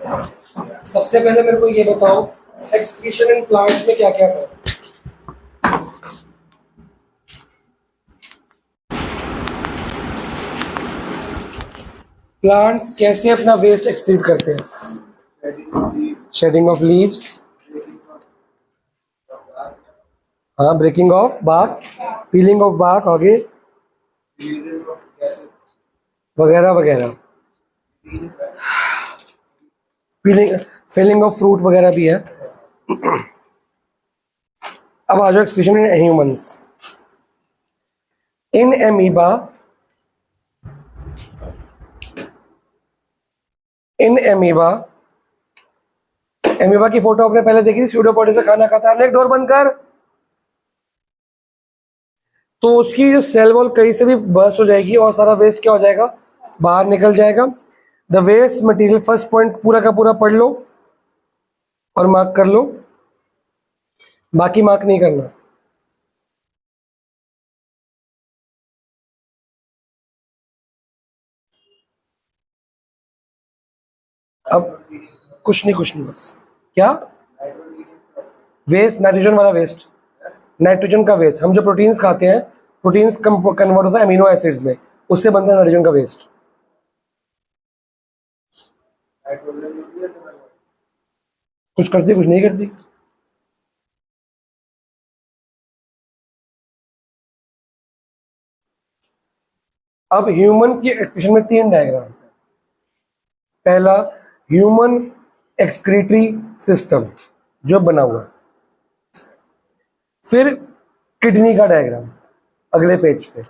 सबसे पहले मेरे को ये बताओ, एक्सक्रीशन इन प्लांट्स में क्या क्या था? प्लांट्स कैसे अपना वेस्ट एक्सक्रीट करते हैं? शेडिंग ऑफ लीव्स, हाँ, breaking off bark, peeling off bark, आगे वगैरह वगैरह, पीलिंग, फिलिंग ऑफ फ्रूट वगैरह भी है। अब आ जाओ excretion in humans. In amoeba, amoeba की फोटो आपने पहले देखी थी, स्यूडोपोडी से खाना खाता है। डोर बंद कर। तो उसकी जो सेल वॉल कहीं से भी बर्स्ट हो जाएगी और सारा वेस्ट क्या हो जाएगा, बाहर निकल जाएगा। The waste material, first point पूरा का पूरा पढ़ लो और मार्क कर लो, बाकी मार्क नहीं करना। अब कुछ नहीं बस क्या, वेस्ट, नाइट्रोजन वाला वेस्ट, नाइट्रोजन का वेस्ट। हम जो प्रोटीन्स खाते हैं, प्रोटीन्स कन्वर्ट होता है अमीनो एसिड्स में, उससे बनता है नाइट्रोजन का वेस्ट। कुछ करती, कुछ नहीं करती। अब ह्यूमन की एक्सक्रीशन में 3 डायग्राम्स हैं। पहला, ह्यूमन एक्सक्रीटरी सिस्टम जो बना हुआ है। फिर किडनी का डायग्राम अगले पेज पे।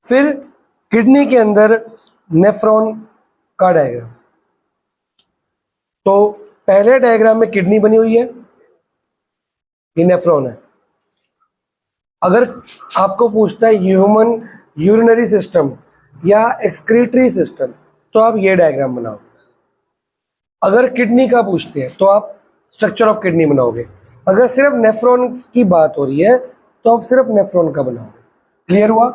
फिर किडनी के अंदर नेफ्रॉन का डायग्राम। तो पहले डायग्राम में किडनी बनी हुई है, ये नेफ्रॉन है। अगर आपको पूछता है ह्यूमन यूरिनरी सिस्टम या एक्सक्रीटरी सिस्टम, तो आप ये डायग्राम बनाओ। अगर किडनी का पूछते हैं तो आप स्ट्रक्चर ऑफ किडनी बनाओगे। अगर सिर्फ नेफ्रॉन की बात हो रही है तो आप सिर्फ नेफ्रॉन का बनाओगे। क्लियर हुआ?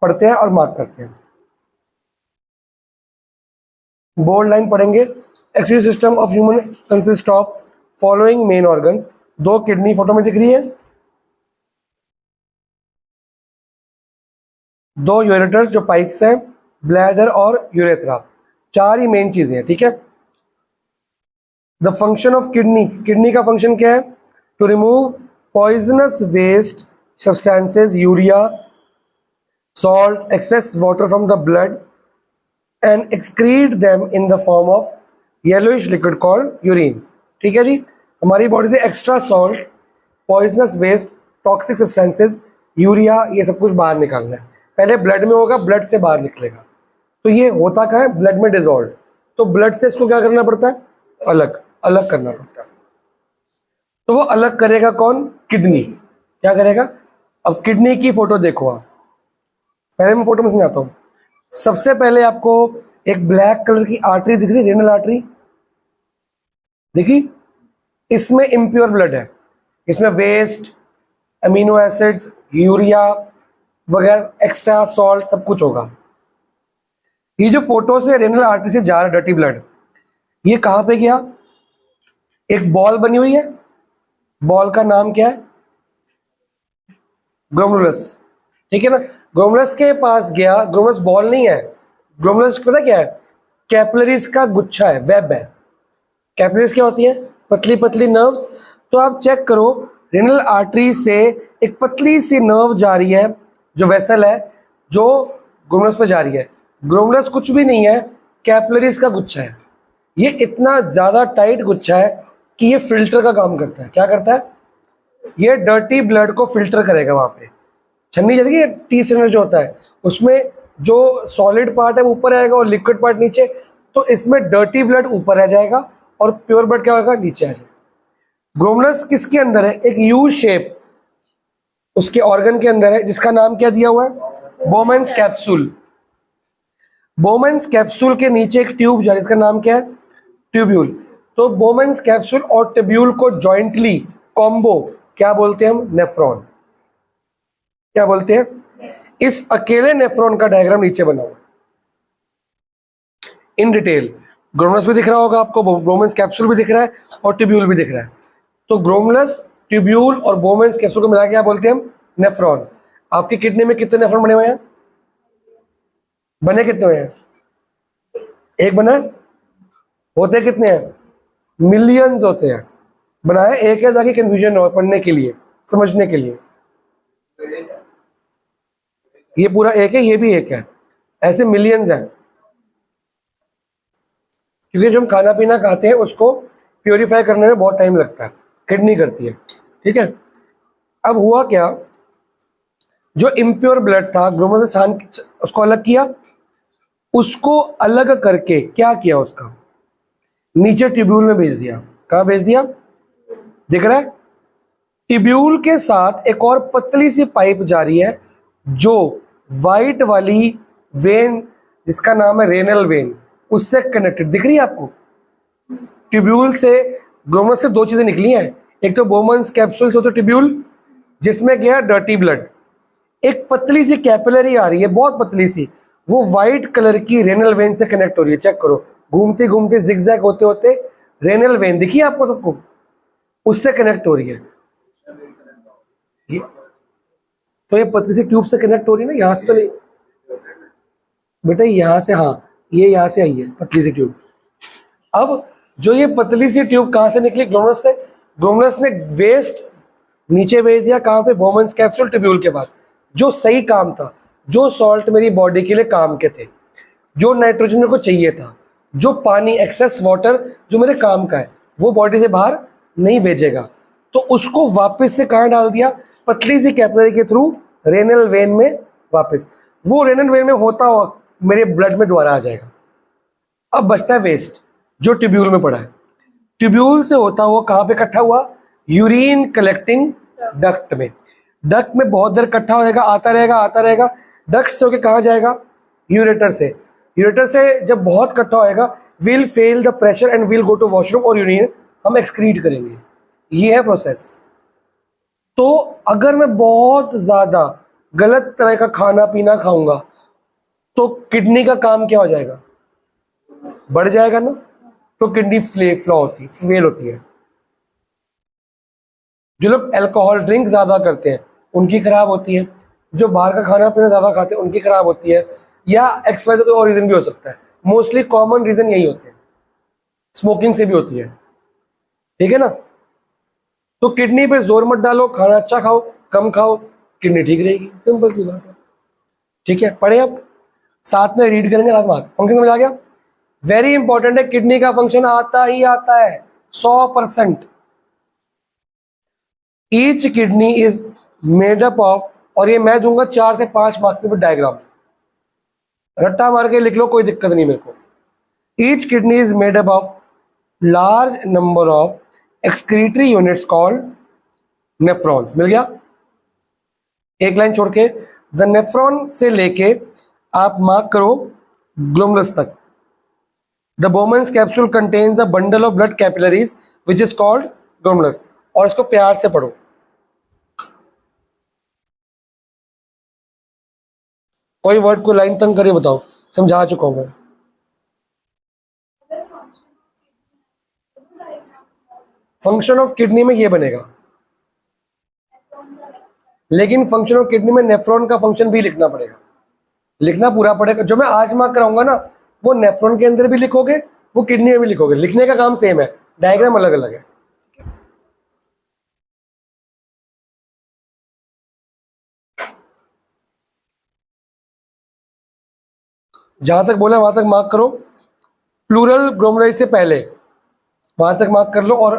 पढ़ते हैं और मार्क करते हैं। बोल्ड लाइन पढ़ेंगे। Excretory system of human consist of following main organs. 2 kidney photo में दिख रही है, 2 यूरेटर्स जो पाइप्स हैं, ब्लैडर और यूरेथ्रा, 4 ही मेन चीजें हैं। ठीक है। The function of kidney, kidney का फंक्शन क्या है? To remove poisonous waste substances, urea, salt, excess water from the blood and excrete them in the form of yellowish liquid called urine. ठीक है जी। हमारी बॉडी से extra salt, poisonous waste, toxic substances, urea, ये सब कुछ बाहर निकालना है। पहले ब्लड में होगा, ब्लड से बाहर निकलेगा। तो ये होता क्या है? ब्लड में डिजोल्व। तो ब्लड से इसको क्या करना पड़ता है? अलग अलग करना पड़ता है। तो वो अलग करेगा कौन? किडनी। क्या करेगा? अब किडनी की फोटो देखो आप। पहले मैं फोटो में समझाता हूँ। सबसे पहले आपको एक ब्लैक कलर की आर्टरी दिख रही है, रेनल आर्टरी देखी? इसमें इम्प्योर ब्लड है, इसमें वेस्ट, अमीनो एसिड्स, यूरिया वगैरह, एक्स्ट्रा सॉल्ट, सब कुछ होगा। ये जो फोटो से रेनल आर्टरी से जा रहा है डर्टी ब्लड, ये कहां पे गया? एक बॉल बनी हुई है, बॉल का नाम क्या है? ग्लोमेरुलस। ठीक है ना। ग्लोमेरुलस के पास गया। ग्लोमेरुलस बॉल नहीं है, ग्लोमेरुलस पता क्या है? कैपिलरीज का गुच्छा है, वेब है। कैपिलरीज क्या होती है? पतली पतली नर्व्स। तो आप चेक करो, रेनल आर्टरी से एक पतली सी नर्व जा रही है, जो वेसल है, जो ग्लोमेरुलस पे जा रही है। ग्लोमेरुलस कुछ भी नहीं है, कैपिलरीज का गुच्छा है। ये इतना ज्यादा टाइट गुच्छा है कि ये फिल्टर का काम करता है। क्या करता है? ये डर्टी ब्लड को फिल्टर करेगा। वहां पे छन्नी जैसे कि टी स्टेनर जो होता है, उसमें जो सॉलिड पार्ट है वो ऊपर आएगा और लिक्विड पार्ट नीचे। तो इसमें डर्टी ब्लड ऊपर आ जाएगा और प्योर ब्लड क्या होगा? नीचे आ जाएगा। ग्लोमेरुलस किसके अंदर है? एक यू शेप उसके ऑर्गन के अंदर है, जिसका नाम क्या दिया हुआ है? Bowman's capsule. बोमेन्स कैप्सूल के नीचे एक ट्यूब जा रही है, इसका नाम क्या है? ट्यूब्यूल। तो बोमेन्स कैप्सूल और ट्यूब्यूल को जॉइंटली कॉम्बो क्या बोलते हैं हम? नेफ्रॉन। क्या बोलते हैं? इस अकेले नेफ्रॉन का डायग्राम नीचे बना हुआ है। In detail. ग्लोमेरुलस भी दिख रहा होगा आपको, बोमेंस कैप्सूल भी दिख रहा है और ट्यूब्यूल भी दिख रहा है। तो ग्लोमेरुलस, ट्यूब्यूल और बोमेंस कैप्सूल को मिला के क्या बोलते हैं हम? नेफ्रॉन। आपकी किडनी में कितने नेफ्रॉन बने हुए हैं? बने कितने हुए हैं? एक बना है? होते कितने हैं? मिलियंस होते हैं। बनाए एक है ताकि कंफ्यूजन हो, पढ़ने के लिए, समझने के लिए। ये पूरा एक है, ये भी एक है, ऐसे मिलियंस हैं। क्योंकि जो हम खाना पीना खाते हैं उसको प्योरीफाई करने में बहुत टाइम लगता है, किडनी करती है, ठीक है। अब हुआ क्या, जो इम्प्योर ब्लड था ग्लोमेरुलस से छान उसको अलग किया, उसको अलग करके क्या किया, उसका नीचे ट्यूब्यूल में भेज दिया। कहाँ भेज दिया? दिख रहा है? ट्यूब्यूल के साथ एक और पतली सी पाइप जा रही है जो वाइट वाली वेन, जिसका नाम है रेनल वेन, उससे कनेक्टेड। दिख रही है आपको? ट्यूब्यूल से, ग्लोमेरुलस से दो चीजें निकली हैं, एक तो बोमेंस कैप्सूल से, तो ट्यूब्यूल जिसमें गया डर्टी ब्लड, एक पतली सी कैपिलरी आ रही है, बहुत पतली सी, वो वाइट कलर की रेनल वेन से कनेक्ट हो रही है। चेक करो, घूमते घूमते जिगजैग होते होते रेनल वेन दिखी आपको सबको, उससे कनेक्ट हो रही है। ये तो ये पतली सी ट्यूब से कनेक्ट हो रही है ना, यहां से तो नहीं बेटा, यहां से, हाँ ये यहां से आई है पतली सी ट्यूब। अब जो ये पतली सी ट्यूब कहां से निकली? ग्लोमेरुलस से। ग्लोमेरुलस ने वेस्ट नीचे भेज दिया, कहां पे? बोमेंस कैप्सूल ट्यूब्यूल के पास। जो सही काम था, जो सॉल्ट मेरी बॉडी के लिए काम के थे, जो नाइट्रोजन मेरे को चाहिए था, जो पानी, एक्सेस वाटर जो मेरे काम का है, वो बॉडी से बाहर नहीं भेजेगा, तो उसको वापस से कहां डाल दिया? पतली सी कैपिलरी के थ्रू रेनल वेन में वापस। वो रेनल वेन में होता हुआ मेरे ब्लड में दोबारा आ जाएगा। अब बचता है वेस्ट जो ट्यूब्यूल में पड़ा है। ट्यूब्यूल से होता हुआ कहां पे इकट्ठा हुआ? यूरिन कलेक्टिंग डक्ट में। डक्ट में बहुत देर इकट्ठा होएगा, आता रहेगा आता रहेगा। डक्ट से होकर कहां जाएगा? यूरेटर से। यूरेटर से जब बहुत इकट्ठा होएगा, will feel the pressure and will go to washroom, और यूरिन हम एक्सक्रीट करेंगे। ये है प्रोसेस। तो अगर मैं बहुत ज्यादा गलत तरह का खाना पीना खाऊंगा तो किडनी का काम क्या हो जाएगा? बढ़ जाएगा ना, तो किडनी फ्लॉ होती, फेल होती है। जो लोग अल्कोहल ड्रिंक ज्यादा करते हैं उनकी खराब होती है, जो बाहर का खाना पीना ज्यादा खाते हैं उनकी खराब होती है, या एक्सवाइज कोई और रीजन भी हो सकता है। मोस्टली कॉमन रीजन यही होते हैं, स्मोकिंग से भी होती है, ठीक है ना। तो किडनी पे जोर मत डालो, खाना अच्छा खाओ, कम खाओ, किडनी ठीक रहेगी, सिंपल सी बात है, ठीक है। पढ़े अब, साथ में रीड करेंगे, साथ में फंक्शन समझ आ गया? वेरी इंपॉर्टेंट है, किडनी का फंक्शन आता ही आता है 100%। Each kidney is made up of, और ये मैं दूंगा 4 से 5 मार्क्स के डायग्राम, रट्टा मार के लिख लो, कोई दिक्कत नहीं मेरे को। Each kidney is made up of large number of excretory units called nephrons. मिल गया? एक लाइन छोड़ के, द नेफ्रॉन से लेके आप मार्क करो ग्लोमेरुलस तक। The बोमेंस capsule contains a bundle of blood capillaries which is called glomerulus. और इसको प्यार से पढ़ो, कोई वर्ड को लाइन तंग करे बताओ, समझा चुका हूं मैं। फंक्शन ऑफ किडनी में ये बनेगा, लेकिन फंक्शन ऑफ किडनी में नेफ्रॉन का फंक्शन भी लिखना पड़ेगा, लिखना पूरा पड़ेगा। जो मैं आज मार्क कराऊंगा ना, वो नेफ्रॉन के अंदर भी लिखोगे, वो किडनी में भी लिखोगे, लिखने का काम सेम है, डायग्राम अलग अलग है। जहां तक बोला वहां तक मार्क करो, प्लूरल ग्लोमेरुलाई से पहले वहां तक मार्क कर लो, और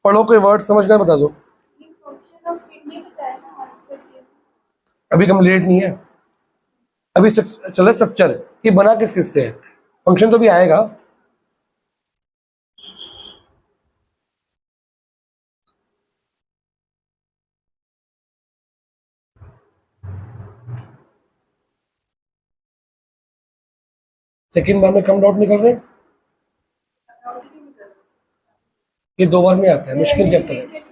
पढ़ो, कोई वर्ड समझना बता दो। अभी कंप्लीट नहीं है, अभी चलो स्ट्रक्चर कि बना किस किस से है, फंक्शन तो भी आएगा। सेकंड बार में कम डाउट निकल रहे हैं, ये 2 बार में आता है, मुश्किल चैप्टर है,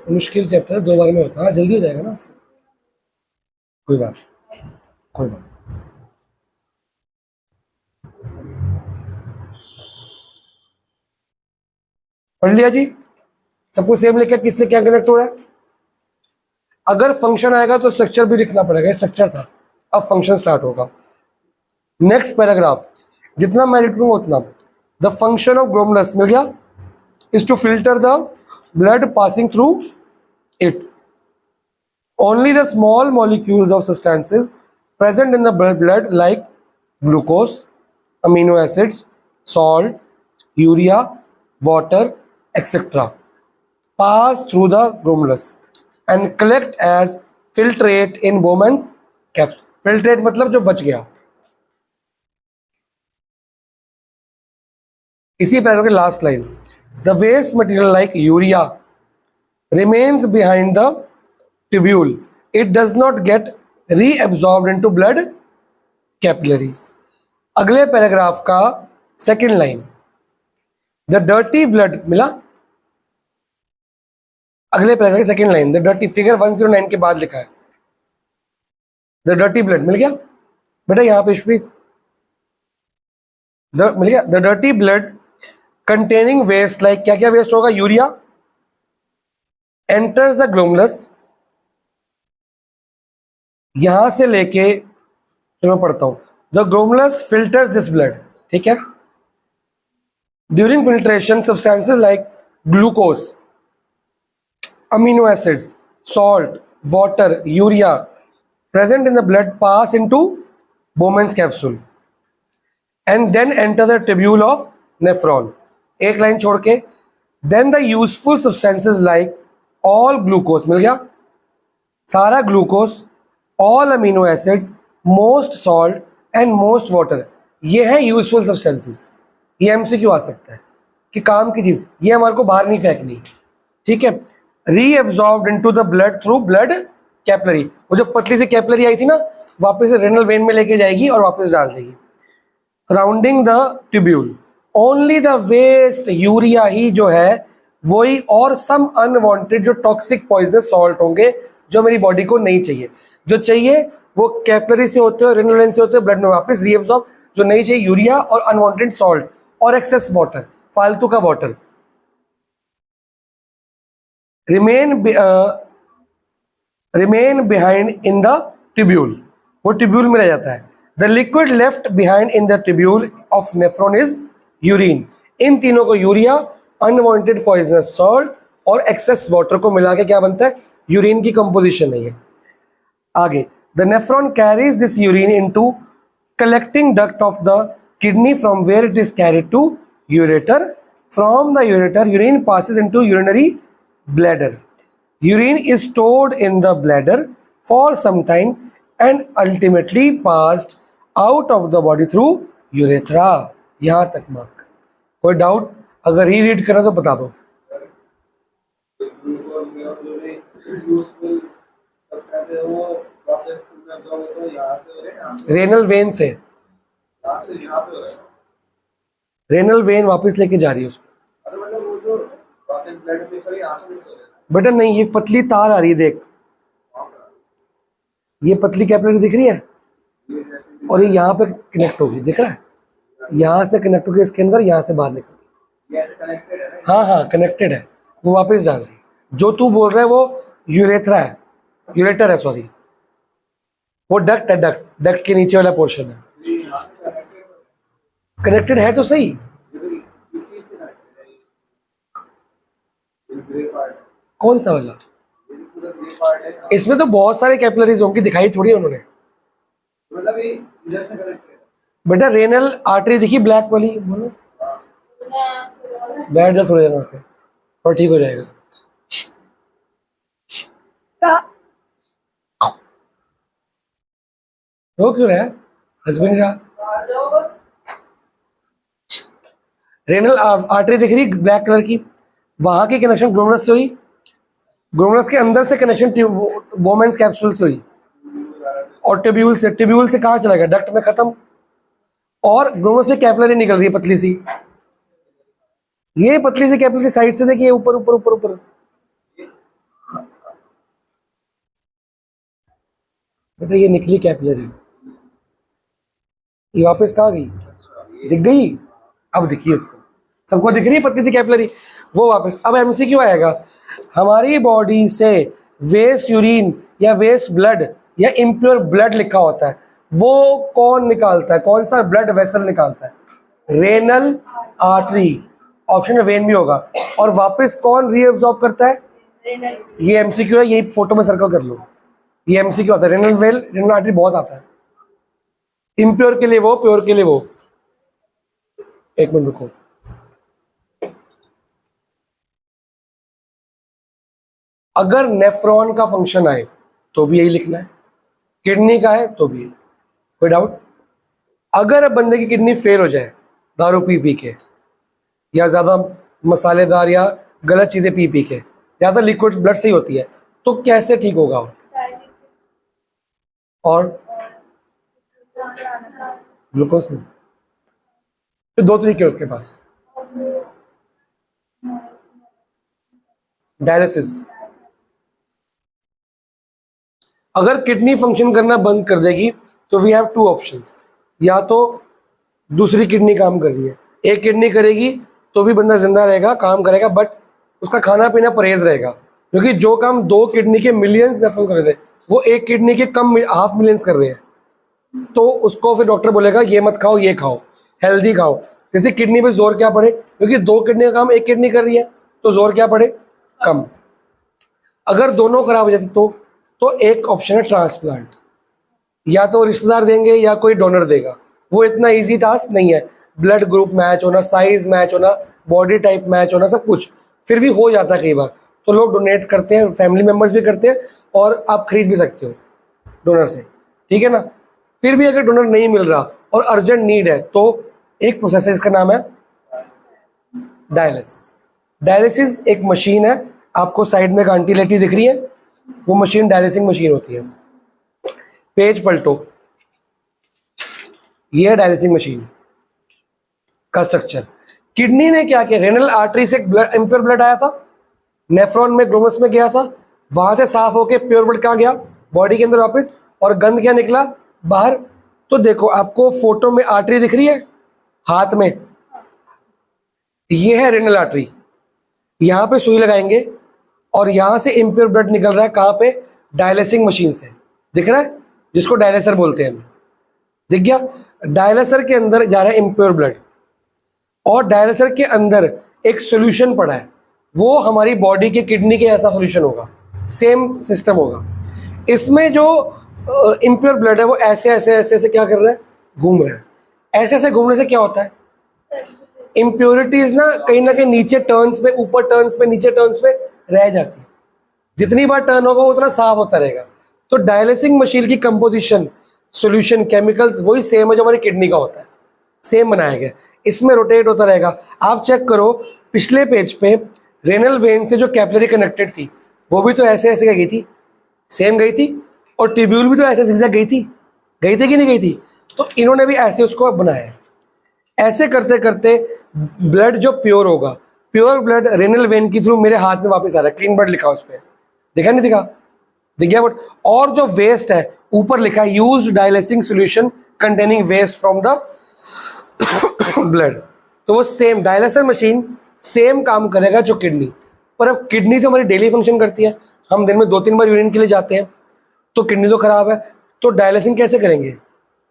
मुश्किल चैप्टर है, 2 बार में होता है, जल्दी हो जाएगा ना, कोई बात, कोई बात। पढ़ लिया जी, सबको सेम लिखा किससे क्या कनेक्ट हो रहा है। अगर फंक्शन आएगा तो स्ट्रक्चर भी लिखना पड़ेगा, स्ट्रक्चर था, अब फंक्शन स्टार्ट होगा। नेक्स्ट पैराग्राफ, जितना मैं लिखूंगा उतना। द फंक्शन ऑफ ग्लोमेरुलस मिल गया, is to filter the blood passing through it. Only the small molecules of substances present in the blood like glucose, amino acids, salt, urea, water, etc. pass through the glomerulus and collect as filtrate in Bowman's capsule. Filtrate मतलब जो बच गया। इसी paragraph की last line, the waste material like urea remains behind the tubule. It does not get reabsorbed into blood capillaries. अगले paragraph का second line, the dirty blood मिला। अगले पैराग्राफ की second line, the dirty, figure 109 के बाद लिखा है the dirty blood, मिल गया बेटा यहां पे श्रीत, मिल गया। The dirty blood containing waste like, क्या क्या वेस्ट होगा, यूरिया, एंटर्स द ग्लोमेरुलस। यहां से लेके तो मैं पढ़ता हूं, the glomerulus filters this blood, ठीक है। During filtration substances like glucose, amino acids, salt, water, urea present in the blood pass into Bowman's capsule and then enter the tubule of nephron. एक लाइन छोड़ के, then the useful substances like all glucose, मिल गया सारा glucose, all amino acids, most salt and most water, ये है useful substances. ये MCQ आ सकता है कि काम की चीज, ये हमारे को बाहर नहीं फेंकनी, ठीक है। Reabsorbed into the blood through blood capillary, वो जो पतली सी कैपिलरी आई थी ना, वापस रेनल वेन में लेके जाएगी और वापस डाल देगी। Surrounding the tubule only the waste urea ही जो है वही, और सम अनवांटेड जो टॉक्सिक पॉइजनस सॉल्ट होंगे जो मेरी बॉडी को नहीं चाहिए। जो चाहिए वो कैपिलरी से होते हैं, रेनल वेन से होते हैं, ब्लड में वापस रीएब्सॉर्ब। जो नहीं चाहिए यूरिया और अनवांटेड सॉल्ट और एक्सेस वाटर, फालतू का water. Remain behind in the tubule, वो ट्यूब्यूल में रह जाता है। The liquid left behind in the tubule of nephron is urine. इन तीनों को, यूरिया, अनवांटेड पॉइजनस सॉल्ट और एक्सेस वाटर को मिला के क्या बनता है, यूरिन की कंपोजिशन है ये। आगे, the nephron carries this urine into collecting duct of the kidney from where it is carried to ureter. From the ureter urine passes into urinary bladder. Urine is stored in the bladder for some time and ultimately passed out of the body through urethra. यहां तक mark. कोई doubt अगर read करना तो बता दो। Renal vein से, renal vein वापस लेके जा रही है उसको। बेटा नहीं, ये पतली तार आ रही है, देख ये पतली कैपिलरी दिख रही है और ये यहाँ पे कनेक्ट होगी, दिख रहा है, यहाँ से कनेक्ट होगी इसके अंदर, यहाँ से बाहर निकल। हाँ हाँ कनेक्टेड है, वो वापस डाल रही है। जो तू बोल रहा है वो यूरेथ्रा है, यूरेटर है सॉरी, वो डक्ट है, डक्ट के नीचे वाला पोर्शन है। कनेक्टेड है तो सही, कौन सा वाला? इसमें तो बहुत सारे कैपिलरीज होंगी, दिखाई थोड़ी उन्होंने। बेटा रेनल आर्टरी दिखी ब्लैक वाली, बोलो बैठ जा थोड़ी देर पे और ठीक हो जाएगा। रो क्यों रहा है, हस्बैंड रहा। रेनल आर्टरी दिख रही ब्लैक कलर की, वहां की कनेक्शन ग्लोमेरुलस से हुई, ग्लोमेरुलस के अंदर से कनेक्शन बोमेन्स कैप्सूल से हुई और ट्यूब्यूल से, ट्यूब्यूल से कहाँ चला गया, डक्ट में खत्म, और ग्लोमेरुलस से कैपिलरी निकल रही है पतली सी। ये पतली सी कैपिलरी साइड से देखिए, ऊपर ऊपर ऊपर ऊपर, बेटा ये निकली कैपिलरी, ये वापस कहाँ गई, दिख गई। अब देखिए इसको, सबको दिख रही है पतली सी कैपिलरी, वो वापस। अब एमसीक्यू आएगा, हमारी बॉडी से वेस्ट यूरिन या वेस्ट ब्लड या इम्प्योर ब्लड लिखा होता है, वो कौन निकालता है, कौन सा ब्लड वेसल निकालता है? रेनल आर्टरी, ऑप्शन में वेन भी होगा। और वापस कौन रीअब्सॉर्ब करता है? ये एमसीक्यू है, यही फोटो में सर्कल कर लो, ये एमसीक्यू आता है। रेनल वेल, रेनल आर्टरी बहुत आता है, इम्प्योर के लिए वो, प्योर के लिए वो। एक मिनट रुको, अगर नेफ्रॉन का फंक्शन आए तो भी यही लिखना है, किडनी का है तो भी, कोई डाउट? अगर बंदे की किडनी फेल हो जाए दारू पी पी के, या ज्यादा मसालेदार या गलत चीजें पी पी के, ज्यादा लिक्विड ब्लड से ही होती है, तो कैसे ठीक होगा? और ग्लूकोज में तो दो तरीके उसके पास, डायलिसिस। अगर किडनी फंक्शन करना बंद कर देगी तो वी हैव टू ऑप्शंस, या तो दूसरी किडनी काम कर रही है, एक किडनी करेगी तो भी बंदा जिंदा रहेगा, काम करेगा, बट उसका खाना पीना परहेज रहेगा, क्योंकि जो काम दो किडनी के मिलियंस नेफ्रॉन कर रहे थे वो एक किडनी के कम हाफ मिलियंस कर रहे हैं, तो उसको फिर डॉक्टर बोलेगा ये मत खाओ, ये खाओ, हेल्दी खाओ। जैसे किडनी पे जोर क्या पड़े, क्योंकि दो किडनी का काम एक किडनी कर रही है, तो जोर क्या पड़े? कम। अगर दोनों खराब हो जाती तो एक ऑप्शन है ट्रांसप्लांट, या तो रिश्तेदार देंगे या कोई डोनर देगा, वो इतना इजी टास्क नहीं है, ब्लड ग्रुप मैच होना, साइज मैच होना, बॉडी टाइप मैच होना, सब कुछ, फिर भी हो जाता है कई बार, तो लोग डोनेट करते हैं, फैमिली मेंबर्स भी करते हैं, और आप खरीद भी सकते हो डोनर से, ठीक है ना। फिर भी अगर डोनर नहीं मिल रहा और अर्जेंट नीड है तो एक प्रोसेस है, इसका नाम है डायलिसिस। डायलिसिस एक मशीन है, आपको साइड में एक आंटी लेटी दिख रही है, वो मशीन डायलिसिंग मशीन होती है। पेज पलटो, ये है डायलिसिंग मशीन का स्ट्रक्चर। किडनी ने क्या किया, रेनल आर्टरी से इम्प्योर ब्लड आया था, नेफ्रॉन में ग्लोमस में गया था, वहां से साफ होके प्योर ब्लड कहाँ गया? बॉडी के अंदर वापस, और गंद क्या निकला? बाहर। तो देखो आपको फोटो में आर्टरी दिख रही है हाथ में, ये है रेनल आर्टरी, यहां पे सुई लगाएंगे और यहां से इम्प्योर ब्लड निकल रहा है, कहां पे? डायलिसिंग मशीन से, दिख रहा है, जिसको डायलिसर बोलते हैं हम, दिख गया? डायलिसर के अंदर जा रहा है इम्प्योर ब्लड, और डायलिसर के अंदर एक सॉल्यूशन पड़ा है, वो हमारी बॉडी के किडनी के ऐसा सॉल्यूशन होगा, सेम सिस्टम होगा। इसमें जो इम्प्योर ब्लड है वो ऐसे ऐसे ऐसे ऐसे क्या कर रहा है? घूम रहा है। ऐसे ऐसे घूमने से क्या होता है? इम्प्योरिटीज ना कहीं नीचे टर्न्स पे, ऊपर टर्न्स पे, नीचे टर्न्स पे रह जाती है, जितनी बार टर्न होगा उतना साफ होता रहेगा। तो डायलिसिंग मशीन की कंपोजिशन, सॉल्यूशन, केमिकल्स वही सेम है जो हमारी किडनी का होता है, सेम बनाया गया, इसमें रोटेट होता रहेगा। आप चेक करो पिछले पेज पे, रेनल वेन से जो कैपिलरी कनेक्टेड थी वो भी तो ऐसे ऐसे गई थी, सेम गई थी, और ट्यूब्यूल भी तो ऐसे zigzag गई थी कि नहीं गई थी? तो इन्होंने भी ऐसे उसको बनाया है। ऐसे करते करते ब्लड जो प्योर होगा, प्योर ब्लड रेनल वेन के थ्रू मेरे हाथ में वापस आ रहा है, क्लीन ब्लड लिखा उस पर, दिखा नहीं दिखा? दिख गया। बट और जो वेस्ट है ऊपर लिखा है used dialysing solution containing waste from the blood, तो वो सेम डायलिसिस मशीन सेम काम करेगा जो किडनी। पर अब किडनी तो हमारी डेली फंक्शन करती है, हम दिन में 2-3 बार यूरिन के लिए जाते हैं, तो किडनी तो खराब है, तो डायलिसिंग कैसे करेंगे?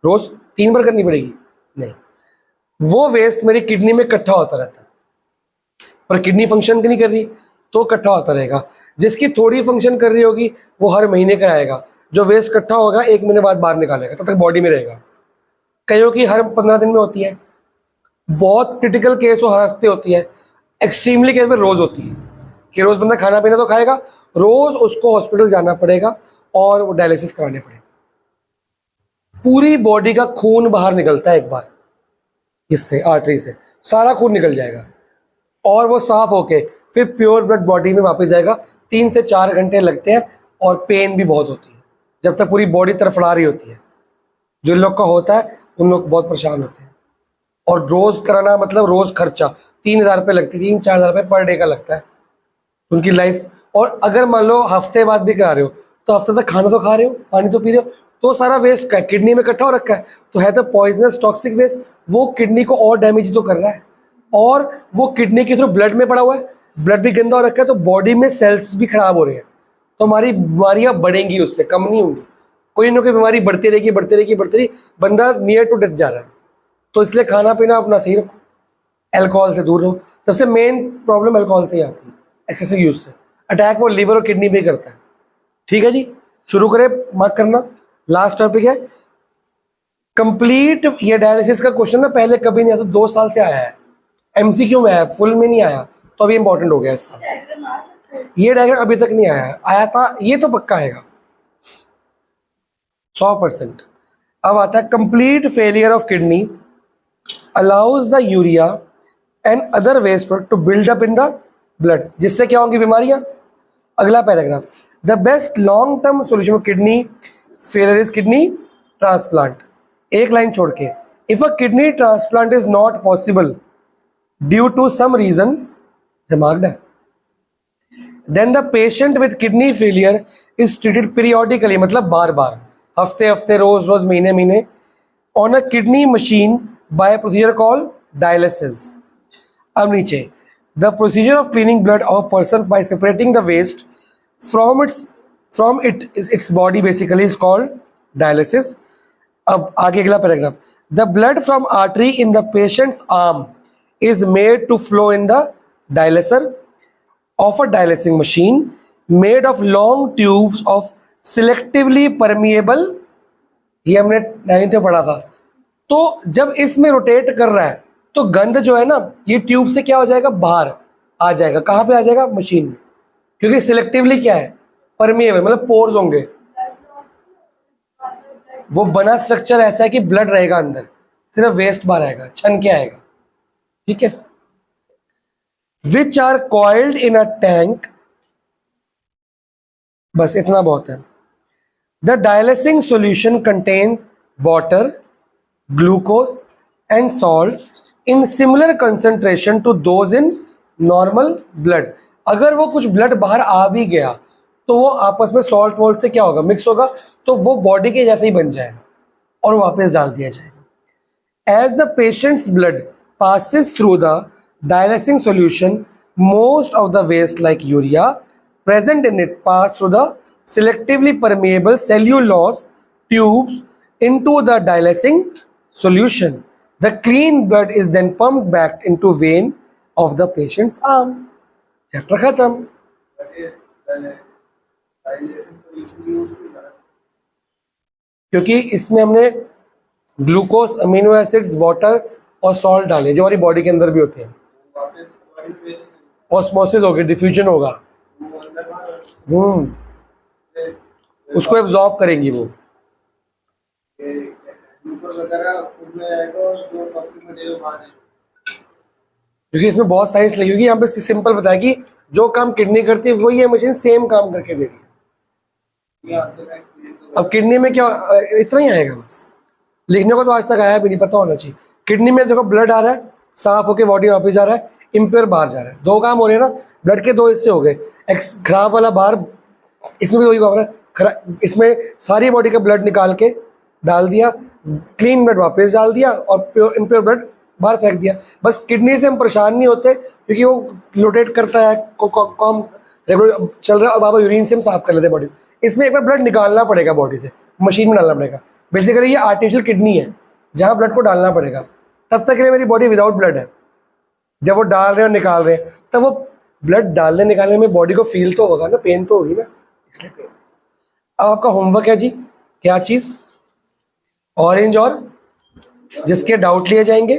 रोज 3 बार करनी पड़ेगी? नहीं, वो वेस्ट मेरी किडनी में इकट्ठा होता रहता है, पर किडनी फंक्शन नहीं कर रही तो इकट्ठा होता रहेगा। जिसकी थोड़ी फंक्शन कर रही होगी वो हर महीने का आएगा, जो वेस्ट इकट्ठा होगा 1 महीने बाद बाहर निकालेगा, तब तक बॉडी में रहेगा। कईयों की हर 15 दिन में होती है, बहुत क्रिटिकल केस हो हर हफ्ते होती है, एक्सट्रीमली केस में रोज होती है, कि रोज बंदा खाना पीना तो खाएगा, रोज उसको हॉस्पिटल जाना पड़ेगा और वो डायलिसिस कराने पड़ेगा। पूरी बॉडी का खून बाहर निकलता है एक बार, इससे आर्टरी से सारा खून निकल जाएगा, और वो साफ होके फिर प्योर ब्लड बॉडी में वापस जाएगा। 3 से 4 घंटे लगते हैं, और पेन भी बहुत होती है जब तक पूरी बॉडी तरफड़ा रही होती है। जो लोग का होता है उन लोग बहुत परेशान होते हैं, और रोज कराना मतलब रोज खर्चा 3,000 रुपये लगती, 3-4 हज़ार रुपये पर डे का लगता है उनकी लाइफ। और अगर मान लो हफ्ते बाद भी करा रहे हो तो हफ्ते तक खाना तो खा रहे हो, पानी तो पी रहे हो, तो सारा वेस्ट किडनी में इकट्ठा हो रखा है, तो है तो पॉइजनस टॉक्सिक वेस्ट, वो किडनी को और डैमेज तो कर रहा है। और वो किडनी के थ्रू ब्लड में पड़ा हुआ है, ब्लड भी गंदा हो रखा है, तो बॉडी में सेल्स भी खराब हो रहे हैं, तो हमारी बीमारियां बढ़ेंगी, उससे कम नहीं होंगी। कोई ना कोई बीमारी बढ़ती रहेगी बढ़ती रहेगी बढ़ती रहेगी, बंदा नियर टू डेथ जा रहा है। तो इसलिए खाना पीना अपना सही रखो, अल्कोहल से दूर रहो। सबसे मेन प्रॉब्लम अल्कोहल से ही आती है, एक्सेसिव यूज से। अटैक वो लीवर और किडनी पे करता है। ठीक है जी, शुरू करें, मार्क करना। लास्ट टॉपिक है कंप्लीट। ये डायलिसिस का क्वेश्चन ना पहले कभी नहीं आता, 2 साल से आया है, एमसीक्यू में आया, फुल में नहीं आया, तो अभी इंपॉर्टेंट हो गया इस साल से। ये डायग्राम अभी तक नहीं आया है, आया था ये तो पक्का आएगा 100%। अब आता है complete failure of kidney allows the urea and other waste to build up in the blood, जिससे क्या होंगी बीमारियां। अगला paragraph, the best long term solution of kidney failure is kidney transplant. एक लाइन छोड़ के, if a kidney transplant is not possible due to some reasons, दिमाग है, then the patient with kidney failure is treated periodically, मतलब बार बार, हफ्ते हफ्ते, रोज रोज, महीने महीने, on a kidney machine by a procedure called dialysis. अब नीचे, the procedure of cleaning blood of a person by separating the waste from its body basically is called dialysis. अब आगे अगला paragraph, the blood from artery in the patient's arm is made to flow in the dialyser of a dialysing machine made of long tubes of selectively permeable, ये हमने 9th में पढ़ा था। तो जब इसमें रोटेट कर रहा है तो गंद जो है ना, ये ट्यूब से क्या हो जाएगा, बाहर आ जाएगा। कहाँ पे आ जाएगा, मशीन में, क्योंकि सिलेक्टिवली क्या है, परमिएबल, मतलब पोर्स होंगे। वो बना स्ट्रक्चर ऐसा है कि ब्लड रहेगा अंदर, सिर्फ वेस्ट बाहर आएगा, छन के आएगा। ठीक है, which are coiled in a tank, बस इतना बहुत है। The dialysing solution contains water, glucose and salt in similar concentration to those in normal blood. अगर वो कुछ ब्लड बाहर आ भी गया तो वो आपस में सॉल्ट वॉल्ट से क्या होगा, मिक्स होगा, तो वो बॉडी के जैसे ही बन जाएगा और वापस डाल दिया जाएगा। As the patient's blood passes through the dialysing solution, most of the waste like urea present in it pass through the selectively permeable cellulose tubes into the dialysing solution. The clean blood is then pumped back into vein of the patient's arm. Chapter खत्म। क्योंकि इसमें हमने glucose, amino acids, water और salt डाले जो हमारी body के अंदर भी होते हैं। ऑस्मोसिस होगी, डिफ्यूजन होगा, उसको एब्जॉर्ब करेंगी वो। क्योंकि इसमें बहुत साइंस लगी होगी, यहाँ पे सिंपल बताया कि जो काम किडनी करती है वही ये मशीन सेम काम करके देगी। अब किडनी में क्या, इतना ही आएगा बस, लिखने को तो आज तक आया भी नहीं, पता होना चाहिए। किडनी में देखो ब्लड आ रहा है, साफ होके बॉडी वापस जा रहा है, इम्प्योर बाहर जा रहा है, दो काम हो रहे हैं ना। ब्लड के दो हिस्से हो गए, खराब वाला बाहर, इसमें भी वही काम हो रहा है, इसमें सारी बॉडी का ब्लड निकाल के डाल दिया, क्लीन ब्लड वापस डाल दिया और इम्प्योर ब्लड बाहर फेंक दिया। बस किडनी से हम परेशान नहीं होते क्योंकि वो रोटेट करता है, कॉम चल रहा है और बाबा यूरिन से हम साफ कर लेते हैं बॉडी। इसमें एक बार ब्लड निकालना पड़ेगा बॉडी से, मशीन में डालना पड़ेगा। बेसिकली ये आर्टिफिशियल किडनी है जहाँ ब्लड को डालना पड़ेगा। तब तक के लिए मेरी बॉडी विदाउट ब्लड है, जब वो डाल रहे हैं और निकाल रहे हैं तब वो ब्लड डालने निकालने में बॉडी को फील तो होगा ना, पेन तो होगी ना, इसलिए पेन। अब आपका होमवर्क है जी, क्या चीज़, ऑरेंज, और जिसके डाउट लिए जाएंगे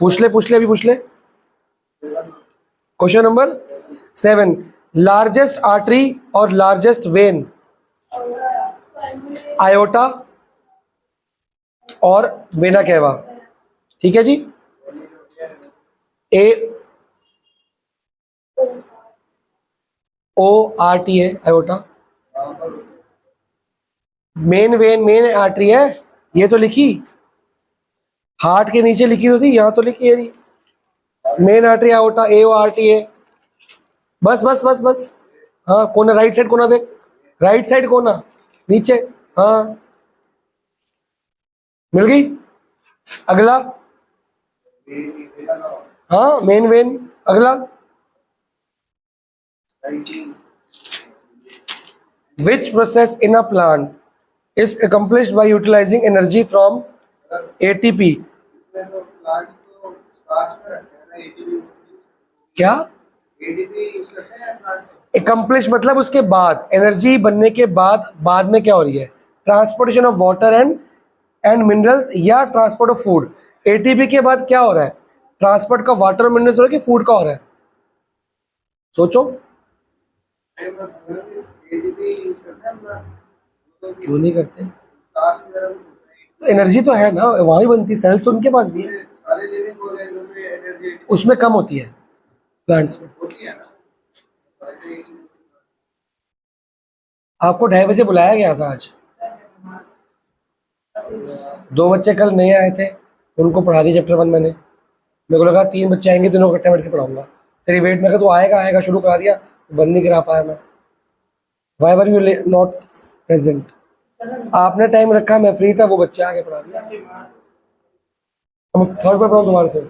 पूछ ले अभी पूछ ले। क्वेश्चन नंबर 7, लार्जेस्ट आर्टरी और लार्जेस्ट वेन, आयोटा और वेना कैवा। ठीक है जी, AORT है iota. Main vein, main artery है, ये तो लिखी, हार्ट के नीचे लिखी तो थी, यहाँ तो लिखी है मेन आर्टरी आयोटा, AORT है। बस बस बस बस, हाँ कोना, राइट साइड कोना देख, राइट साइड कोना नीचे, हाँ मिल गई। अगला हाँ मेन वेन। अगला, which process in a plant is accomplished by utilizing energy from ATP? क्या accomplish मतलब उसके बाद, एनर्जी बनने के बाद में क्या हो रही है? Transportation of water and minerals या ट्रांसपोर्ट ऑफ फूड। एटीपी के बाद क्या हो रहा है? ट्रांसपोर्ट का वाटर और मिनरल्स हो रहा है कि फूड का हो रहा है? सोचो। क्यों नहीं करते? तो एनर्जी तो है ना, वहीं बनती, सेल्स उनके पास भी है। उसमें कम होती है प्लांट्स में। आपको 2:30 बुलाया गया था आज। 2 बच्चे कल नए आए थे, उनको पढ़ा दिया चैप्टर 1 मैंने। मेरे को लगा 3 बच्चे आएंगे, तीनों इकट्ठे बैठ के पढ़ाऊंगा। तेरी वेट में तो आएगा शुरू करा दिया, बंद नहीं करा पाया मैं। Why were you not present? आपने टाइम रखा, मैं फ्री था, वो बच्चे आगे पढ़ा दिया। हम थर्ड बार पढ़ाऊँ दोबारा से?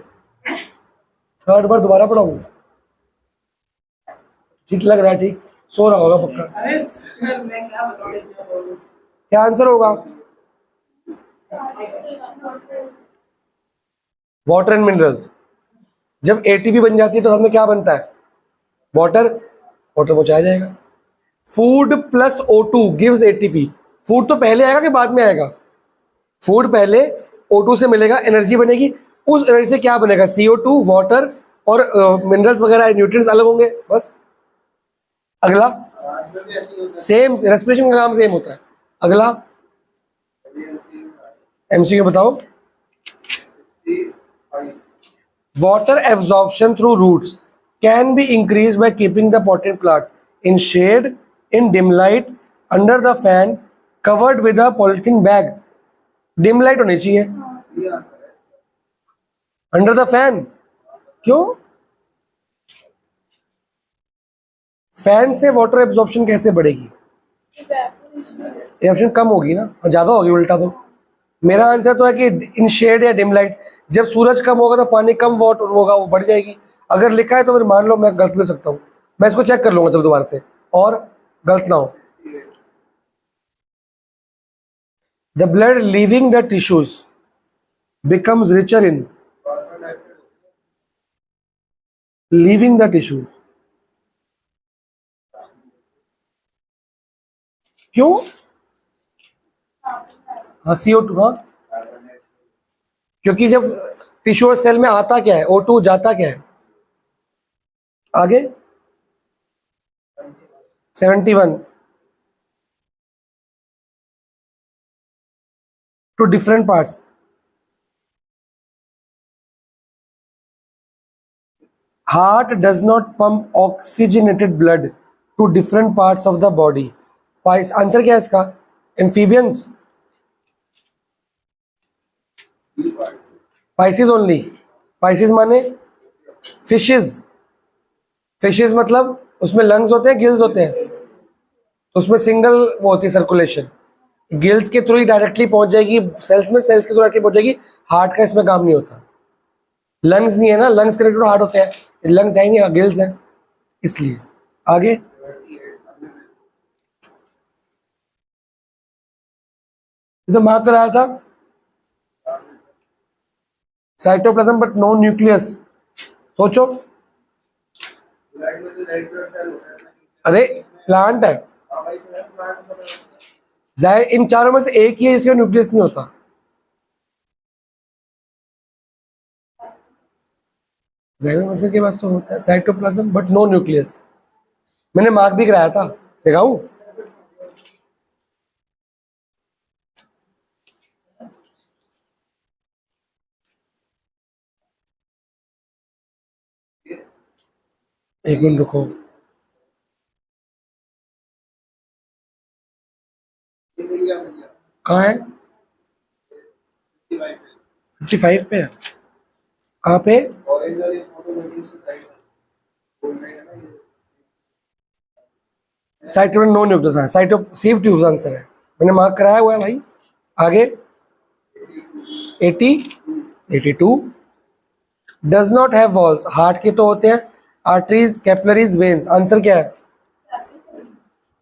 थर्ड बार दोबारा पढ़ाऊँ? ठीक लग रहा है? ठीक, सो रहा होगा पक्का। अरे सर मैं क्या बताऊं, क्या आंसर होगा? Water and minerals. जब एटीपी बन जाती है तो हमें क्या बनता है? वाटर पहुंचाया जाएगा। Food plus O2 gives ATP. Food तो पहले आएगा कि बाद में आएगा? फूड पहले, O2 से मिलेगा, एनर्जी बनेगी, उस एनर्जी से क्या बनेगा? CO2, वाटर और मिनरल्स वगैरह, न्यूट्रिएंट्स अलग होंगे, बस। अगला, सेम, रेस्पिरेशन का काम सेम होता है। अगला एमसीक्यू बताओ। Water absorption through roots can be increase by keeping the potted plants in shade, in dim light, under the fan, covered with a polythene bag. Dim light होनी चाहिए। Under the fan क्यों? Fan से water absorption कैसे बढ़ेगी? Absorption कम होगी ना, और ज्यादा होगी उल्टा। तो मेरा आंसर तो है कि इन शेड या डिम लाइट। जब सूरज कम होगा तो पानी कम वाटर होगा, वो बढ़ जाएगी। अगर लिखा है तो फिर मान लो मैं गलत भी हो सकता हूँ, मैं इसको चेक कर लूंगा जब दोबारा से, और गलत ना हो। The blood leaving the tissues becomes richer in leaving the tissues. क्यों? हाँ CO2, हाँ, क्योंकि जब टिश्यू और सेल में आता क्या है? O2, जाता क्या है? आगे 71 to different parts. Heart does not pump oxygenated blood to different parts of the body. Answer क्या है इसका? Amphibians, pisces only. पाइसिस माने फिशेज। फिशेज मतलब उसमें लंग्स होते हैं, गिल्स होते हैं, तो उसमें सिंगल वो होती है सर्कुलेशन। गिल्स के थ्रू ही डायरेक्टली पहुंच जाएगी सेल्स में, सेल्स के थ्रू डायरेक्टली पहुंच जाएगी। हार्ट का इसमें काम नहीं होता। लंग्स नहीं है ना, लंग्स कनेक्टेड टू हार्ट होते हैं, लंग्स है नहीं, गिल्स है, इसलिए। आगे तो मार्क कराया था साइटोप्लाज्म बट नो न्यूक्लियस। सोचो, अरे प्लांट है, जाहिर इन चारों में से एक ही है जिसका न्यूक्लियस नहीं होता। जाहिर मसल के पास तो होता है साइटोप्लाज्म बट नो न्यूक्लियस। मैंने मार्क भी कराया था, दिखाऊं? एक मिनट रुको। कहाँ है? 55 पे है। कहाँ पे? साइटो नो न्यूक्लियस है, साइटो सेफ ट्यूब आंसर है, मैंने मार्क कराया हुआ है भाई। आगे 80, 82, does not have walls, heart के तो होते हैं, आर्टरीज, कैपिलरीज, वेन्स। आंसर क्या है?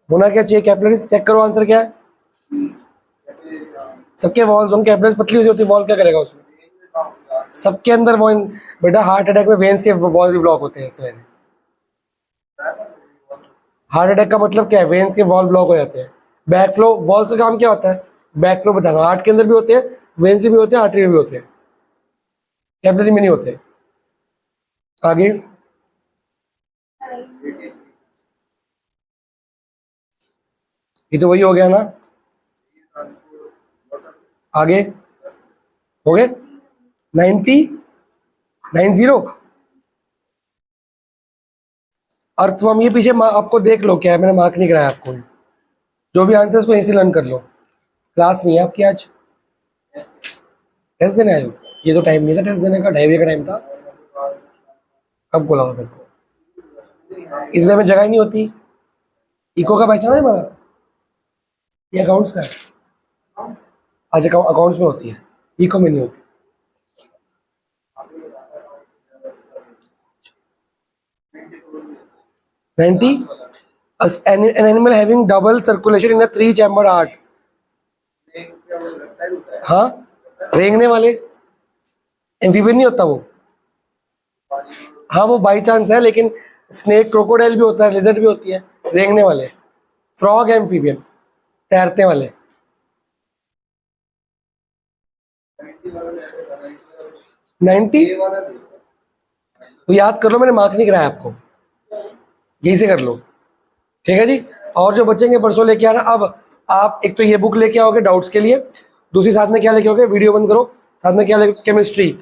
होना क्या चाहिए? कैपिलरीज। चेक करो आंसर क्या है। सबके वॉल्स होंगे, कैपिलरीज पतली होती है, वॉल क्या करेगा उसमें? सबके अंदर वो, बेटा हार्ट अटैक में वेन्स के वॉल भी ब्लॉक होते हैं इससे। हार्ट अटैक का मतलब क्या है? वेन्स के वॉल ब्लॉक हो जाते हैं। बैक फ्लो, वॉल्स का काम क्या होता है? बैक फ्लो बताना। हार्ट के अंदर भी होते हैं, वेन्स भी होते हैं, आर्टरी में भी होते हैं, कैपिलरी में नहीं होते। आगे ये तो वही हो गया ना। आगे हो गए 90 अर्थवर्म। ये पीछे आपको देख लो क्या है, मैंने मार्क नहीं कराया आपको। जो भी आंसर उसको यहीं से लर्न कर लो। क्लास नहीं है आपकी आज, टेस्ट देने आए हो। ये तो टाइम नहीं था टेस्ट देने का, 2:30 का टाइम था। कब बोला मेरे को? इस बार में जगह ही नहीं होती। इको का पहचाना है हमारा, ये अकाउंट्स का है। आज अकाउंट्स में होती है, इको में नहीं होती। an animal having double circulation in a 3-chambered heart। हाँ, रेंगने वाले एम्फीबियन नहीं होता वो। हाँ वो बाई चांस है, लेकिन स्नेक, क्रोकोडाइल भी होता है, लिजर्ड भी होती है। रेंगने वाले फ्रॉग एम्फीबियन, तैरते वाले। 90 तो याद कर लो, मैंने मार्क नहीं कराया आपको, यही से कर लो। ठीक है जी। और जो बचेंगे परसों लेके आना। अब आप एक तो ये बुक लेके आओगे डाउट्स के लिए, दूसरी साथ में क्या लेके आओगे? वीडियो बंद करो, साथ में क्या लेके? केमिस्ट्री।